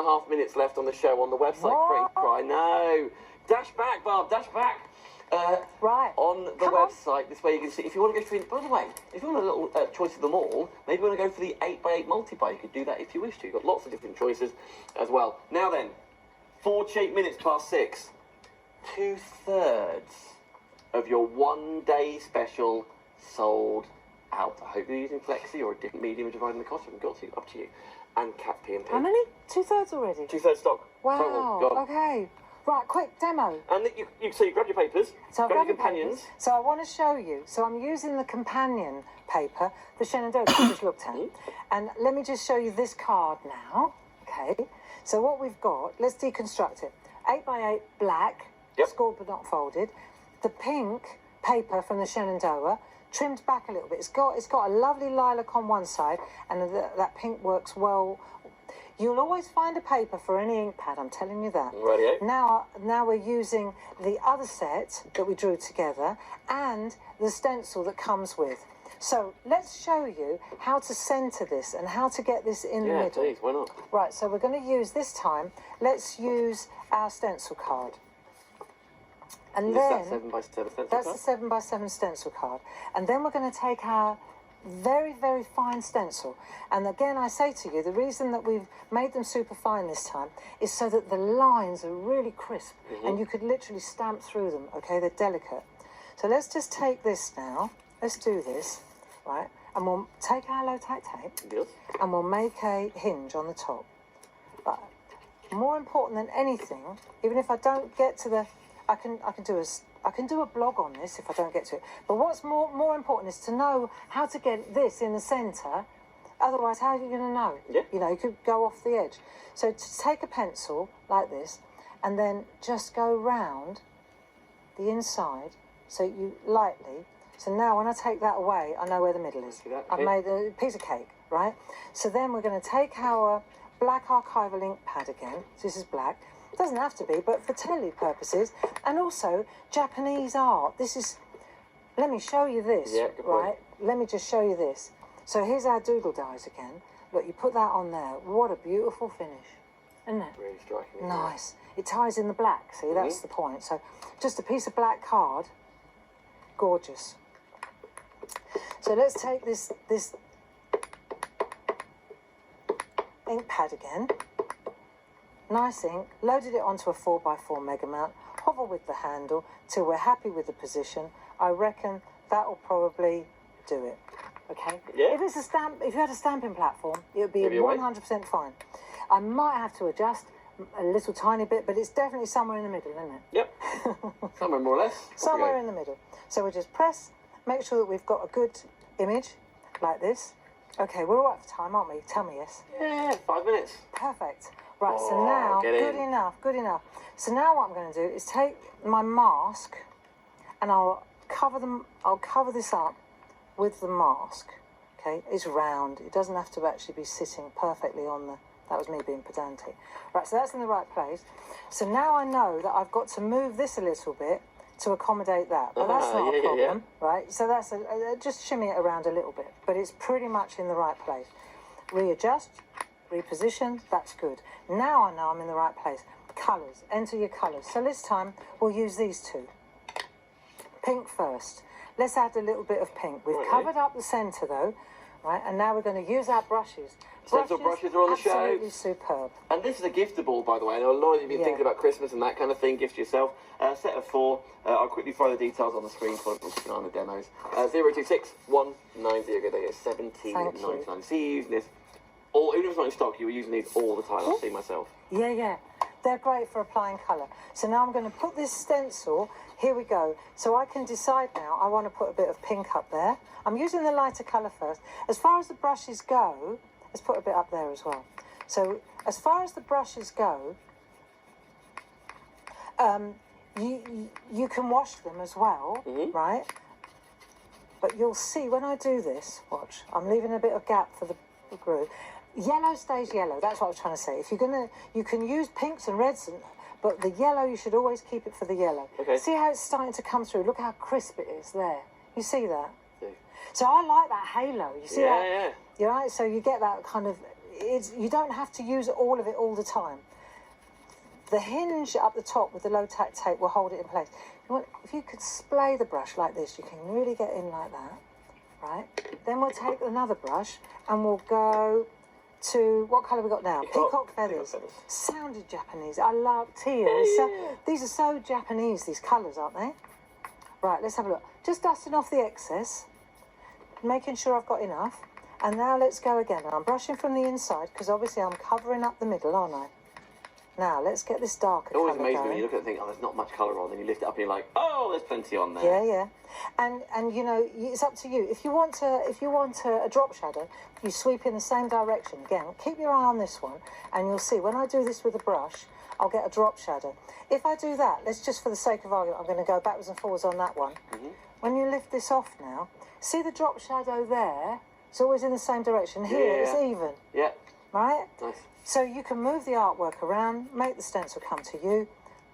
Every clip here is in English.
2.5 minutes left on the show on the website. I know. Dash back, Barb, dash back. Right. On the website, this way you can see. If you want to go through, by the way, if you want a little choice of them all, maybe you want to go for the 8x8 multi-buy. You could do that if you wish to. You've got lots of different choices as well. Now then, 48 minutes past 6. 2/3 of your one-day special sold out. I hope you're using Flexi or a different medium of dividing the cost. I've got to, up to you. And Cat P&P. How many? 2/3 already? 2/3 stock. Wow. Total, gone. Okay. Right, quick demo. And so you grab your papers, so grab your companions. So I want to show you. So I'm using the companion paper, the Shenandoah that we just looked at. And let me just show you this card now. Okay. So what we've got, let's deconstruct it. 8x8 black, scored but not folded. The pink paper from the Shenandoah, trimmed back a little bit. It's got a lovely lilac on one side, and that pink works well. You'll always find a paper for any ink pad, I'm telling you that. Radio. Now we're using the other set that we drew together and the stencil that comes with. So let's show you how to centre this and how to get this in the middle. Yeah, please, why not? Right, so we're going to use this time, let's use our stencil card. And then, that's 7x7 stencil that's card? the 7x7 stencil card. And then we're going to take our very, very fine stencil. And again, I say to you, the reason that we've made them super fine this time is so that the lines are really crisp and you could literally stamp through them, okay? They're delicate. So let's just take this now. Let's do this, right? And we'll take our low-tack tape and we'll make a hinge on the top. But more important than anything, even if I don't get to the... I can do a blog on this if I don't get to it. But what's more important is to know how to get this in the centre. Otherwise, how are you going to know? Yeah. You know, you could go off the edge. So to take a pencil like this and then just go round the inside, so you lightly. So now when I take that away, I know where the middle is. I've made a piece of cake, right? So then we're going to take our black archival ink pad again. So this is black. It doesn't have to be, but for telly purposes, and also Japanese art. This is, let me show you this, right? Let me just show you this. So here's our doodle dies again. Look, you put that on there. What a beautiful finish, isn't it? Really striking. Nice. It ties in the black, see, that's the point. So just a piece of black card, gorgeous. So let's take this ink pad again. Nice ink, loaded it onto a 4x4 mega mount, hover with the handle till we're happy with the position. I reckon that will probably do it. Okay? Yeah. If it's if you had a stamping platform, it would be 100% fine. I might have to adjust a little tiny bit, but it's definitely somewhere in the middle, isn't it? Yep. Somewhere more or less. Somewhere in the middle. So we just press, make sure that we've got a good image like this. Okay, we're all right for time, aren't we? Tell me yes. Yeah, 5 minutes. Perfect. Right, so now, good enough. So now what I'm going to do is take my mask and I'll cover this up with the mask. Okay, it's round. It doesn't have to actually be sitting perfectly on the... That was me being pedantic. Right, so that's in the right place. So now I know that I've got to move this a little bit to accommodate that. But that's not a problem, right? So that's just shimmy it around a little bit. But it's pretty much in the right place. Readjust. Reposition, that's good. Now I know I'm in the right place. Colours, enter your colours. So this time we'll use these two. Pink first. Let's add a little bit of pink. We've covered up the centre though, right? And now we're going to use our brushes. Stencil brushes are on the show. Absolutely superb. And this is a giftable, by the way. I know a lot of you have been thinking about Christmas and that kind of thing. Gift yourself. Set of 4. I'll quickly throw the details on the screen for on the demos. 026 190. There you go. 17.99. See you using this. Even if it's not in stock, you were using these all the time. I've seen myself. Yeah. They're great for applying colour. So now I'm going to put this stencil, here we go. So I can decide now, I want to put a bit of pink up there. I'm using the lighter colour first. As far as the brushes go, let's put a bit up there as well. So as far as the brushes go, you can wash them as well, right? But you'll see when I do this, watch, I'm leaving a bit of gap for the groove. Yellow stays yellow, that's what I was trying to say. If you're gonna, you can use pinks and reds, but the yellow, you should always keep it for the yellow. Okay. See how it's starting to come through? Look how crisp it is there. You see that? So I like that halo. You see that? Yeah. You're right. So you get that kind of you don't have to use all of it all the time. The hinge up the top with the low tack tape will hold it in place. If you could splay the brush like this, you can really get in like that, right? Then we'll take another brush and we'll go to, what colour we got now? Peacock feathers. Sounded Japanese. I love teal. These are so Japanese, these colours, aren't they? Right, let's have a look. Just dusting off the excess, making sure I've got enough. And now let's go again. And I'm brushing from the inside because obviously I'm covering up the middle, aren't I? Now, let's get this darker colour. It always amazes me when you look at it and think, oh, there's not much colour on, then you lift it up and you're like, oh, there's plenty on there. Yeah, yeah. And you know, it's up to you. If you want a drop shadow, you sweep in the same direction. Again, keep your eye on this one, and you'll see, when I do this with a brush, I'll get a drop shadow. If I do that, let's just for the sake of argument, I'm going to go backwards and forwards on that one. Mm-hmm. When you lift this off now, see the drop shadow there? It's always in the same direction. Here, it's even. Yeah. Right? Nice. So you can move the artwork around, make the stencil come to you.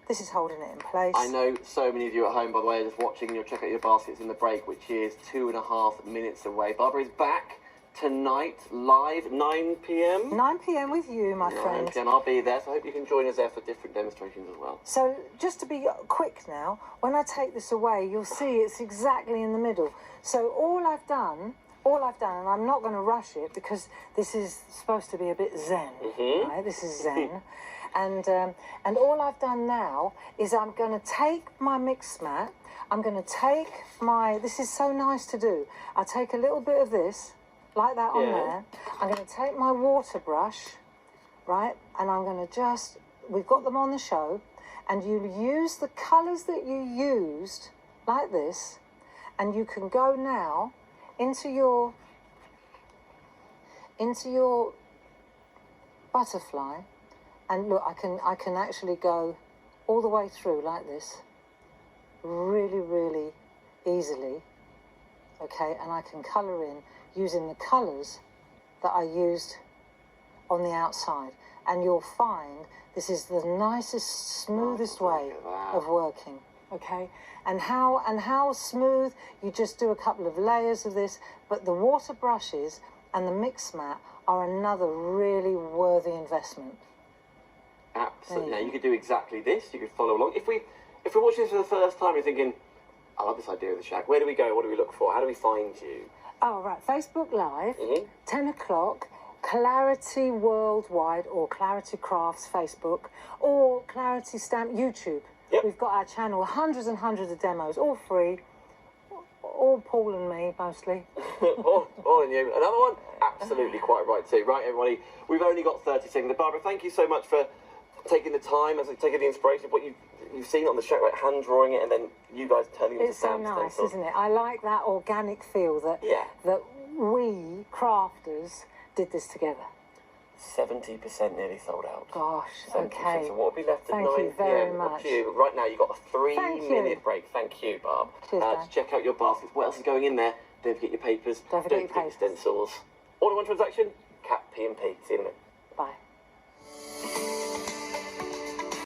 This is holding it in place. I know so many of you at home, by the way, are just watching. You'll check out your baskets in the break, which is 2.5 minutes away. Barbara is back tonight, live, 9 p.m. 9 p.m. with you, my friend. 9 p.m. I'll be there, so I hope you can join us there for different demonstrations as well. So just to be quick now, when I take this away, you'll see it's exactly in the middle. So all I've done, and I'm not going to rush it because this is supposed to be a bit zen, right? This is zen. And all I've done now is I'm going to take my mix mat, I'm going to take this is so nice to do. I take a little bit of this, like that on there. I'm going to take my water brush, right? And I'm going to we've got them on the show, and you use the colours that you used, like this, and you can go now into your butterfly, and look, I can actually go all the way through like this, really, really easily, okay, and I can colour in using the colours that I used on the outside, and you'll find this is the nicest, smoothest way of working. Okay, and how smooth, you just do a couple of layers of this, but the water brushes and the mix mat are another really worthy investment. Absolutely. Now, you could do exactly this, you could follow along. If we're watching this for the first time, you're thinking, I love this idea of the shack. Where do we go? What do we look for? How do we find you? Oh, right, Facebook Live, 10 o'clock, Clarity Worldwide, or Clarity Crafts Facebook, or Clarity Stamp YouTube. Yep. We've got our channel, hundreds and hundreds of demos, all free, all Paul and me, mostly. all in you. Another one? Absolutely quite right too. Right, everybody, we've only got 30 seconds. Barbara, thank you so much for taking the time, taking the inspiration of what you've seen on the show, like hand drawing it, and then you guys turning it into stamps. It's so nice, isn't it? I like that organic feel that we, crafters, did this together. 70% nearly sold out. Gosh, 70%. okay. So what will be left at 9 Thank you very p.m. much. Right now, you've got a 3-minute break. Thank you, Barb. Cheers, to check out your baskets. What else is going in there? Don't forget your papers. Don't forget your stencils. All in one transaction. Cat P&P. See you in a minute. Bye.